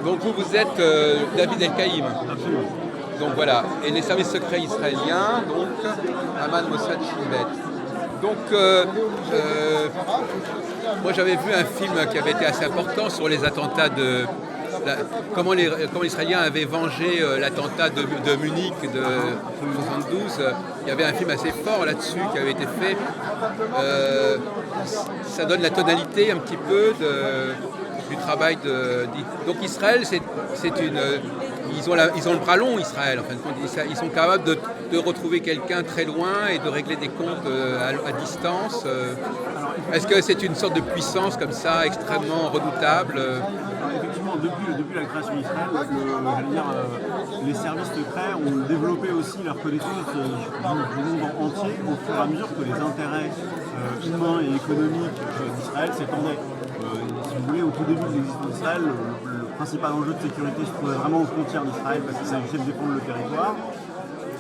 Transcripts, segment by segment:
Donc vous êtes David El-Kaïm. Absolument. Donc voilà, et les services secrets israéliens, donc Aman, Mossad, Shin Bet. Donc moi j'avais vu un film qui avait été assez important sur les attentats comment les Israéliens avaient vengé l'attentat de Munich de 72. Il y avait un film assez fort là-dessus qui avait été fait. Ça donne la tonalité un petit peu du travail donc Israël, ils ont le bras long, Israël. En fin de compte, ils sont capables de retrouver quelqu'un très loin et de régler des comptes à distance. Est-ce que c'est une sorte de puissance comme ça, extrêmement redoutable? Effectivement, depuis la création d'Israël, les services secrets ont développé aussi leur connaissance du monde entier au fur et à mesure que les intérêts humains et économiques d'Israël s'étendaient. Si vous voulez, au tout début de l'existence d'Israël, le principal enjeu de sécurité se trouvait vraiment aux frontières d'Israël parce qu'il s'agissait de défendre le territoire.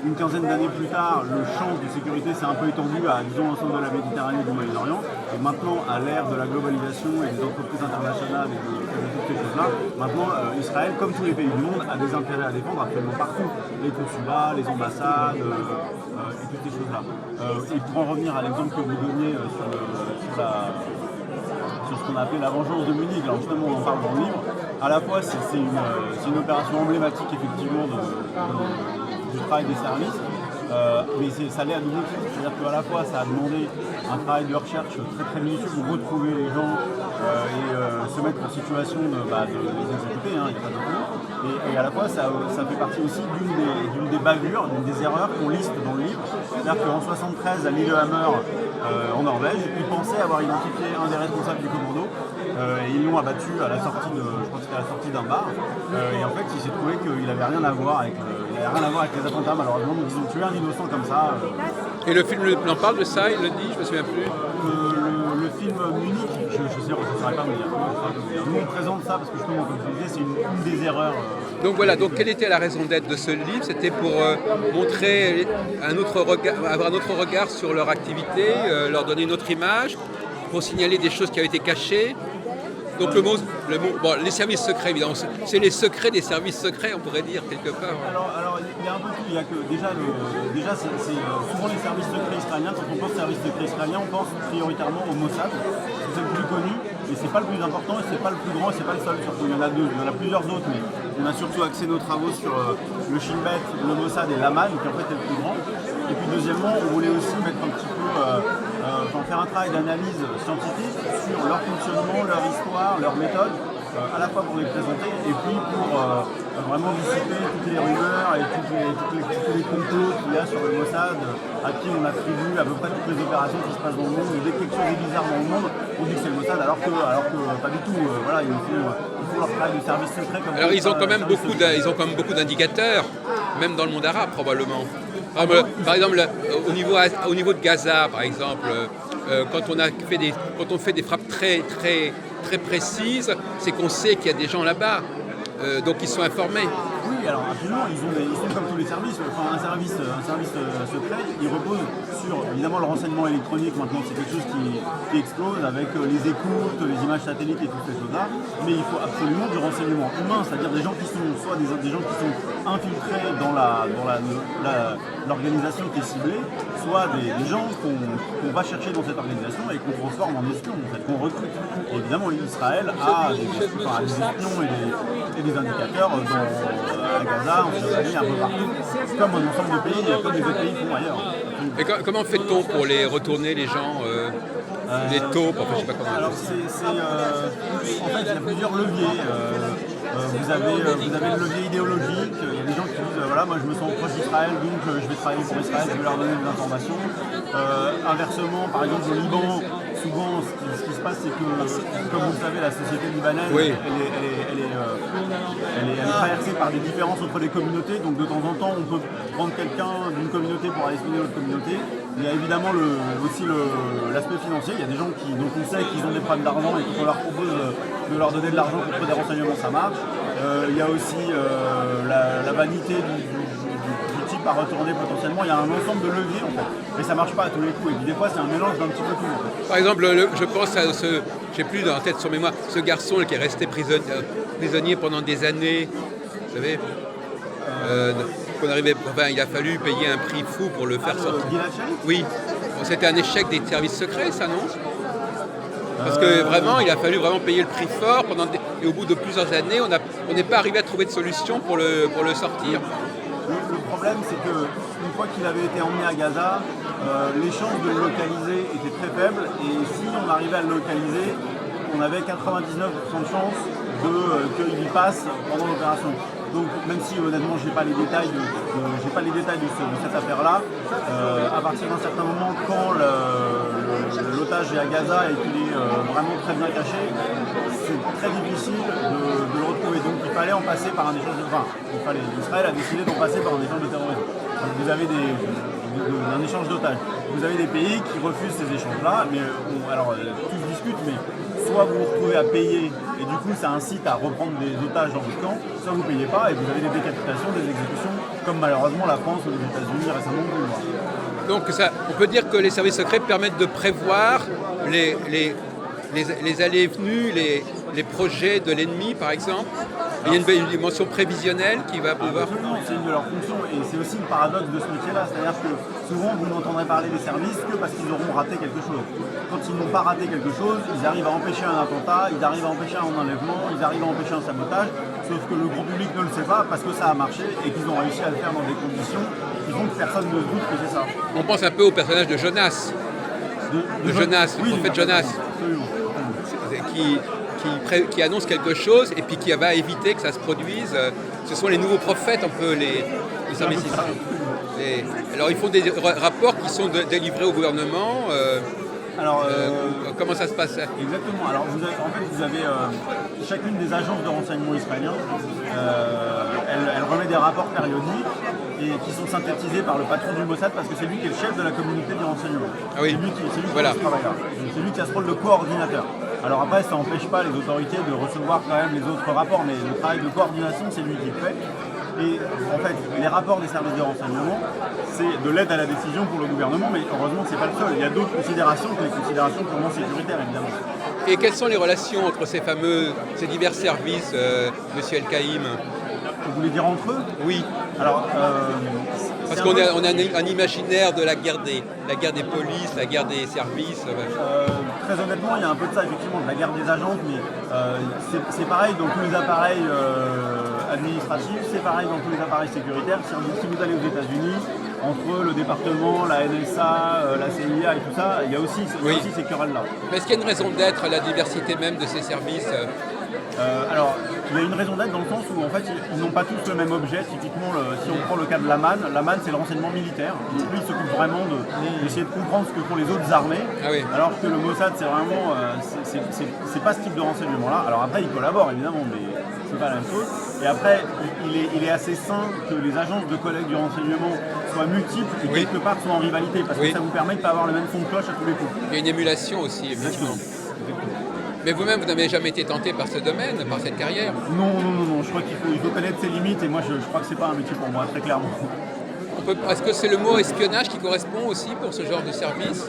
Une quinzaine d'années plus tard, le champ de sécurité s'est un peu étendu à, disons, l'ensemble de la Méditerranée et du Moyen-Orient. Et maintenant, à l'ère de la globalisation et des entreprises internationales et de toutes ces choses-là, maintenant, Israël, comme tous les pays du monde, a des intérêts à défendre absolument partout. Les consulats, les ambassades et toutes ces choses-là. Et pour en revenir à l'exemple que vous donniez sur ce qu'on a appelé la vengeance de Munich, alors justement on en parle dans le livre, à la fois c'est une opération emblématique effectivement du travail des services, mais ça l'est à double titre, c'est-à-dire qu'à la fois ça a demandé un travail de recherche très très minutieux pour retrouver les gens et se mettre en situation de les exécuter, il n'y a pas d'autre mot. Et à la fois ça fait partie aussi d'une des bavures, d'une des erreurs qu'on liste dans le livre, c'est-à-dire qu'en 73 à Lillehammer en Norvège, ils pensaient avoir identifié un des responsables du commando et ils l'ont abattu à la sortie je crois que c'était à la sortie d'un bar et en fait il s'est trouvé qu'il n'avait rien à voir avec les attentats malheureusement, donc ils ont tué un innocent comme ça. Et le film en parle de ça, il le dit, je me souviens plus. Le film Munich, je ne saurais pas vous dire. Nous on présente ça parce que justement comme je disais c'est une des erreurs. Donc voilà, donc quelle était la raison d'être de ce livre? C'était pour montrer avoir un autre regard sur leur activité, leur donner une autre image, pour signaler des choses qui avaient été cachées. Donc les services secrets, évidemment, c'est les secrets des services secrets, on pourrait dire quelque part. Alors il y a un peu tout, il y a que déjà c'est souvent les services secrets israéliens, quand on pense services secrets israéliens, on pense prioritairement au Mossad, c'est le plus connu, et c'est pas le plus important, et c'est pas le plus grand, et c'est pas le seul surtout, il y en a deux, il y en a plusieurs autres, mais on a surtout axé nos travaux sur le Shin Bet, le Mossad et l'Aman, qui en fait est le plus grand. Et puis deuxièmement, on voulait aussi mettre un petit peu, faire un travail d'analyse scientifique sur leur fonctionnement, leur histoire, leur méthode, à la fois pour les présenter et puis pour vraiment dissiper toutes les rumeurs et tous les complots qu'il y a sur le Mossad, à qui on attribue à peu près toutes les opérations qui se passent dans le monde, et dès que quelque chose est bizarre dans le monde, on dit que c'est le Mossad, alors que pas du tout. Voilà, il faut leur travail de service secret. Alors ils ont quand même beaucoup d'indicateurs, même dans le monde arabe probablement. Par exemple, au niveau de Gaza, par exemple, quand on fait des frappes très, très, très précises, c'est qu'on sait qu'il y a des gens là-bas, donc ils sont informés. Oui, alors absolument, ils sont comme tous les services. Enfin, un service secret, il repose sur évidemment le renseignement électronique. Maintenant, c'est quelque chose qui explose avec les écoutes, les images satellites et toutes ces choses-là. Mais il faut absolument du renseignement humain, c'est-à-dire des gens qui sont soit des gens qui sont infiltrés dans l'organisation qui est ciblée, soit des gens qu'on va chercher dans cette organisation et qu'on transforme en espions, en fait, qu'on recrute. Et évidemment, Israël a des espions et des indicateurs à Gaza, en Jordanie, un peu partout, comme un ensemble de pays, comme les autres pays font ailleurs. Et comment fait-on pour les retourner, les gens, les taupes, enfin je sais pas comment. Alors en fait, il y a plusieurs leviers. Vous avez le levier idéologique, il y a des gens qui disent voilà, moi je me sens proche d'Israël, donc je vais travailler pour Israël, je vais leur donner des informations. Inversement, par exemple au Liban, souvent ce qui se passe c'est que, comme vous le savez, la société libanaise, oui. elle est traversée par des différences entre les communautés, donc de temps en temps on peut prendre quelqu'un d'une communauté pour aller espionner l'autre communauté. Il y a évidemment aussi l'aspect financier, il y a des gens dont on sait qu'ils ont des problèmes d'argent et qu'on leur propose de leur donner de l'argent pour trouver des renseignements, ça marche. Il y a aussi la vanité du type à retourner potentiellement. Il y a un ensemble de leviers en fait. Mais ça marche pas à tous les coups. Et puis des fois c'est un mélange d'un petit peu tout. En fait. Par exemple, je pense à ce, j'ai plus dans la tête sur mémoire, ce garçon qui est resté prisonnier pendant des années, vous savez, il a fallu payer un prix fou pour le faire sortir. Gilad Shalit ? Oui, bon, c'était un échec des services secrets, ça, non? Parce que vraiment, il a fallu vraiment payer le prix fort et au bout de plusieurs années, on n'est pas arrivé à trouver de solution pour le sortir. Le problème, c'est qu'une fois qu'il avait été emmené à Gaza, les chances de le localiser étaient très faibles. Et si on arrivait à le localiser, on avait 99% de chances qu'il y passe pendant l'opération. Donc même si honnêtement j'ai pas les détails de cette affaire-là, à partir d'un certain moment, quand l'otage est à Gaza et qu'il est vraiment très bien caché, c'est très difficile de le retrouver. Donc il fallait en passer par un échange de... Israël a décidé d'en passer par un échange de terrorisme. Donc vous avez un échange d'otages. Vous avez des pays qui refusent ces échanges-là, mais tout se discute, mais soit vous vous retrouvez à payer et du coup ça incite à reprendre des otages dans votre camp, soit vous ne payez pas et vous avez des décapitations, des exécutions, comme malheureusement la France ou les États-Unis récemment ont pu. Donc on peut dire que les services secrets permettent de prévoir les allées et venues, les projets de l'ennemi par exemple. Il y a une dimension prévisionnelle qui va pouvoir... Absolument, c'est une de leurs fonctions et c'est aussi le paradoxe de ce métier-là, c'est-à-dire que souvent vous n'entendrez parler des services que parce qu'ils auront raté quelque chose. Quand ils n'ont pas raté quelque chose, ils arrivent à empêcher un attentat, ils arrivent à empêcher un enlèvement, ils arrivent à empêcher un sabotage, sauf que le grand public ne le sait pas parce que ça a marché et qu'ils ont réussi à le faire dans des conditions qui font que personne ne se doute que c'est ça. On pense un peu au personnage de Jonas. De Jonas, le prophète Jonas. Absolument. Qui annonce quelque chose et puis qui va éviter que ça se produise. Ce sont les nouveaux prophètes, un peu, les services ici. Alors, ils font des rapports qui sont délivrés au gouvernement. Comment ça se passe? Exactement. Alors, vous avez chacune des agences de renseignement israéliens. Elle remet des rapports périodiques et qui sont synthétisés par le patron du Mossad parce que c'est lui qui est le chef de la communauté du renseignement. Ah oui. C'est lui qui fait ce travail-là. C'est lui qui a ce rôle de coordinateur. Alors après, ça n'empêche pas les autorités de recevoir quand même les autres rapports, mais le travail de coordination, c'est lui qui le fait. Et en fait, les rapports des services de renseignement, c'est de l'aide à la décision pour le gouvernement, mais heureusement que ce n'est pas le seul. Il y a d'autres considérations que les considérations purement sécuritaires, évidemment. Et quelles sont les relations entre ces divers services, Monsieur El-Kaïm? Vous voulez dire entre eux? Oui. Alors, parce qu'on a un imaginaire de la guerre des polices, la guerre des services. Très honnêtement, il y a un peu de ça, effectivement, de la guerre des agences, mais c'est pareil dans tous les appareils administratifs, c'est pareil dans tous les appareils sécuritaires. Si vous allez aux États-Unis, entre le département, la NSA, la CIA et tout ça, il y a aussi ces querelles-là. Mais est-ce qu'il y a une raison d'être, la diversité même de ces services? Alors, il y a une raison d'être dans le sens où en fait ils n'ont pas tous le même objet. Typiquement, si on prend le cas de l'Aman c'est le renseignement militaire. Donc lui, il s'occupe vraiment d'essayer de comprendre ce que font les autres armées. Ah oui. Alors que le Mossad, c'est vraiment, c'est pas ce type de renseignement-là. Alors après, ils collaborent évidemment, mais c'est pas la même chose. Et après, il est assez sain que les agences de collègues du renseignement soient multiples et quelque part soient en rivalité, parce que ça vous permet de ne pas avoir le même son de cloche à tous les coups. Il y a une émulation aussi, exactement. Mais vous-même, vous n'avez jamais été tenté par ce domaine, par cette carrière? Non. Je crois qu'il faut connaître ses limites et moi, je crois que c'est pas un métier pour moi, très clairement. Est-ce que c'est le mot espionnage qui correspond aussi pour ce genre de service?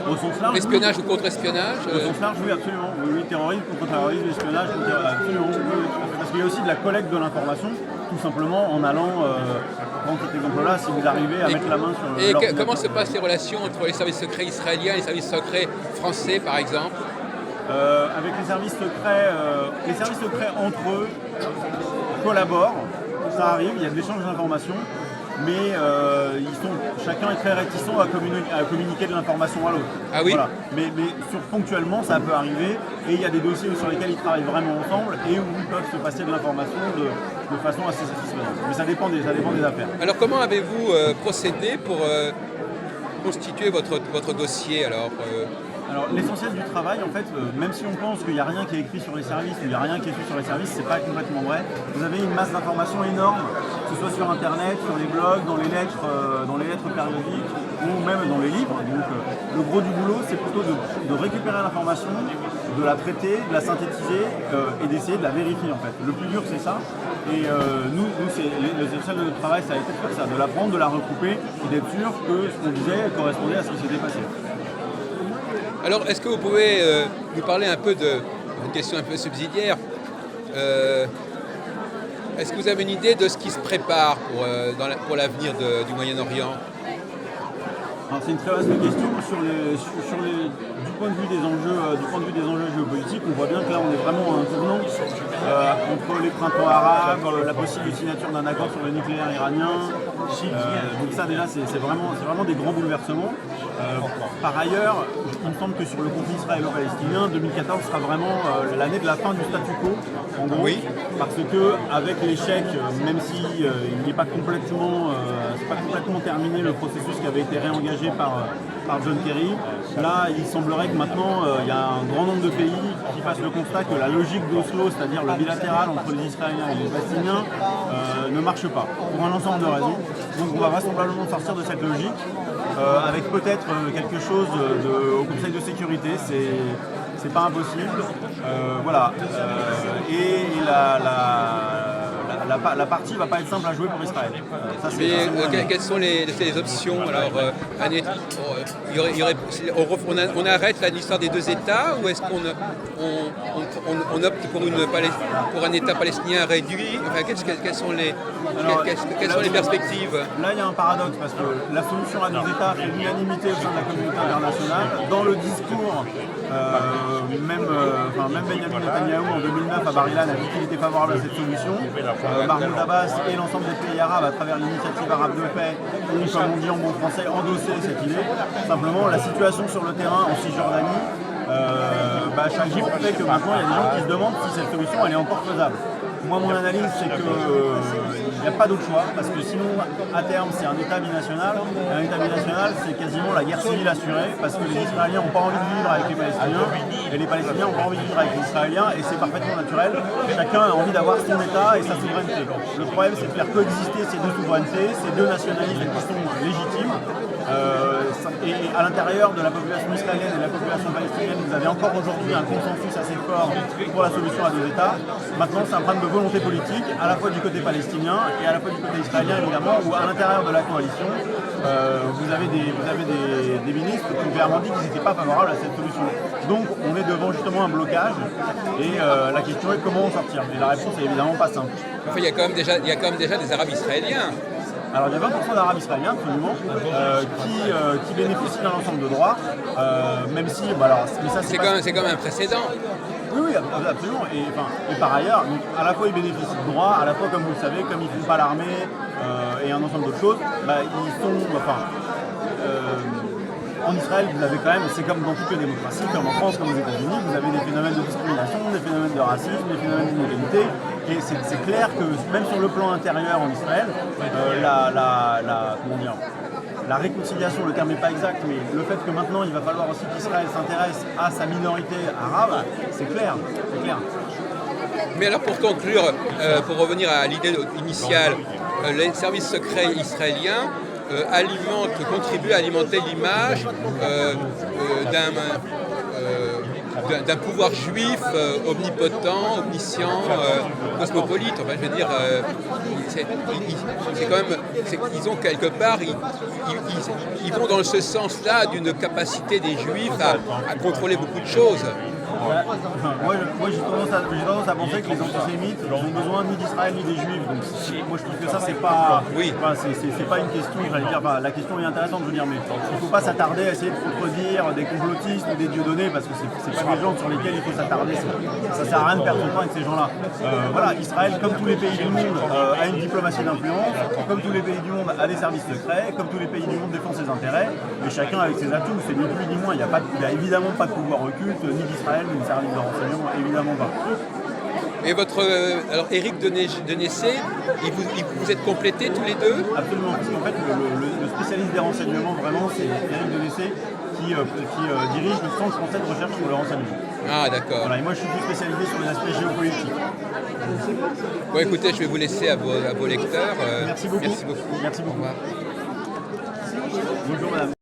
Au sens large, espionnage ou contre-espionnage? Au sens large, oui, absolument. Oui, terrorisme, contre-terrorisme, espionnage, absolument. Parce qu'il y a aussi de la collecte de l'information, tout simplement en allant, dans cet exemple-là, si vous arrivez à mettre la main sur Et comment se passent les relations entre les services secrets israéliens et les services secrets français, par exemple? Avec les services secrets entre eux collaborent, ça arrive, il y a de l'échange d'informations, mais chacun est très réticent à communiquer de l'information à l'autre. Ah oui. Voilà. Mais ponctuellement, ça peut arriver, et il y a des dossiers sur lesquels ils travaillent vraiment ensemble, et où ils peuvent se passer de l'information de façon assez satisfaisante. Mais ça dépend des affaires. Alors comment avez-vous procédé pour constituer votre dossier alors l'essentiel du travail, en fait, même si on pense qu'il n'y a rien qui est écrit sur les services, ou il n'y a rien qui est écrit sur les services, c'est pas complètement vrai. Vous avez une masse d'informations énorme, que ce soit sur Internet, sur les blogs, dans les lettres périodiques. ou même dans les livres. Donc le gros du boulot, c'est plutôt de récupérer l'information, de la traiter, de la synthétiser et d'essayer de la vérifier en fait. Le plus dur c'est ça. Et nous c'est l'essentiel de notre travail, ça a été de faire ça, de la prendre, de la recouper et d'être sûr que ce qu'on disait correspondait à ce qui s'était passé. Alors, est-ce que vous pouvez nous parler un peu d'une question un peu subsidiaire est-ce que vous avez une idée de ce qui se prépare pour l'avenir du Moyen-Orient? C'est une très vaste question du point de vue des enjeux géopolitiques. On voit bien que là on est vraiment à un tournant entre les printemps arabes, la possible signature d'un accord sur le nucléaire iranien. Donc ça déjà c'est vraiment des grands bouleversements. Par ailleurs, il me semble que sur le conflit israélo-palestinien, 2014 sera vraiment l'année de la fin du statu quo, en gros, oui. Parce que avec l'échec, même si il n'est pas complètement terminé le processus qui avait été réengagé par John Kerry, là il semblerait que maintenant il y a un grand nombre de pays qui fassent le constat que la logique d'Oslo, c'est-à-dire le bilatéral entre les Israéliens et les Palestiniens, ne marche pas, pour un ensemble de raisons. Donc on va vraisemblablement sortir de cette logique. Avec peut-être quelque chose au Conseil de sécurité, c'est pas impossible. Voilà. Et la partie va pas être simple à jouer pour Israël. Ça, mais quelles sont les options? Alors, on arrête l'histoire des deux États ou est-ce qu'on opte pour un État palestinien réduit? Enfin, quelles sont les perspectives? Là, il y a un paradoxe parce que la solution à deux États fait l'unanimité au sein de la communauté internationale. Dans le discours, même Benjamin Netanyahou en 2009 à Bar-Ilan a dit qu'il était favorable à cette solution. Mahmoud Abbas et l'ensemble des pays arabes à travers l'initiative arabe de paix ont, comme on dit en bon français, endossé cette idée. Simplement, la situation sur le terrain en Cisjordanie, chaque jour fait que maintenant il y a des gens qui se demandent si cette solution elle est encore faisable. Moi, mon analyse, c'est qu'il n'y a pas d'autre choix, parce que sinon, à terme, c'est un État binational. Un État binational, c'est quasiment la guerre civile assurée, parce que les Israéliens n'ont pas envie de vivre avec les Palestiniens, et les Palestiniens n'ont pas envie de vivre avec les Israéliens, et c'est parfaitement naturel. Chacun a envie d'avoir son État et sa souveraineté. Le problème, c'est de faire coexister ces deux souverainetés, ces deux nationalismes qui sont légitimes. Et à l'intérieur de la population israélienne et de la population palestinienne, vous avez encore aujourd'hui un consensus assez fort pour la solution à deux États. Maintenant, c'est un problème de volonté politique, à la fois du côté palestinien et à la fois du côté israélien, évidemment, où à l'intérieur de la coalition, vous avez des ministres qui ont clairement dit qu'ils n'étaient pas favorables à cette solution. Donc, on est devant justement un blocage et la question est comment en sortir. Et la réponse est évidemment pas simple. Enfin, il y a quand même déjà des Arabes israéliens. Alors il y a 20% d'Arabes israéliens absolument qui bénéficient d'un ensemble de droits, même si mais ça c'est quand même un précédent. Oui, absolument. Et par ailleurs, donc, à la fois ils bénéficient de droits, à la fois comme vous le savez, comme ils ne font pas l'armée et un ensemble d'autres choses, ils sont en Israël, vous avez quand même, c'est comme dans toutes les démocraties, comme en France, comme aux États-Unis, vous avez des phénomènes de discrimination, des phénomènes de racisme, des phénomènes d'inégalité. Et c'est clair que même sur le plan intérieur en Israël, la réconciliation, le terme n'est pas exact, mais le fait que maintenant il va falloir aussi qu'Israël s'intéresse à sa minorité arabe, c'est clair. Mais alors pour conclure, pour revenir à l'idée initiale, les services secrets israéliens contribuent à alimenter l'image d'un pouvoir juif omnipotent, omniscient, cosmopolite. Enfin, je veux dire, c'est quand même, ils ont quelque part, ils vont dans ce sens-là d'une capacité des Juifs à contrôler beaucoup de choses. Moi j'ai tendance à penser que les antisémites n'ont besoin ni d'Israël ni des Juifs. Donc moi je trouve que ça c'est pas une question, j'allais dire, la question est intéressante, je veux dire, mais il ne faut pas s'attarder à essayer de contredire des complotistes ou des dieudonnés parce que c'est pas des gens sur lesquels il faut s'attarder. Ça sert à rien de perdre son temps avec ces gens-là. Israël, comme tous les pays du monde, a une diplomatie d'influence, comme tous les pays du monde a des services secrets, comme tous les pays du monde défend ses intérêts, et chacun avec ses atouts, c'est ni plus ni moins. Il n'y a évidemment pas de pouvoir occulte, ni d'Israël, ni de service de renseignement, évidemment pas. Et alors Éric Denessé, vous êtes complétés tous les deux? Absolument, parce qu'en fait le spécialiste des renseignements vraiment c'est Éric Denessé qui dirige le Centre français de recherche sur le renseignement. Ah d'accord. Voilà, et moi je suis plus spécialisé sur les aspects géopolitiques. Bon écoutez, je vais vous laisser à vos lecteurs. Merci beaucoup. Merci beaucoup. Merci beaucoup. Au revoir. Bonjour madame.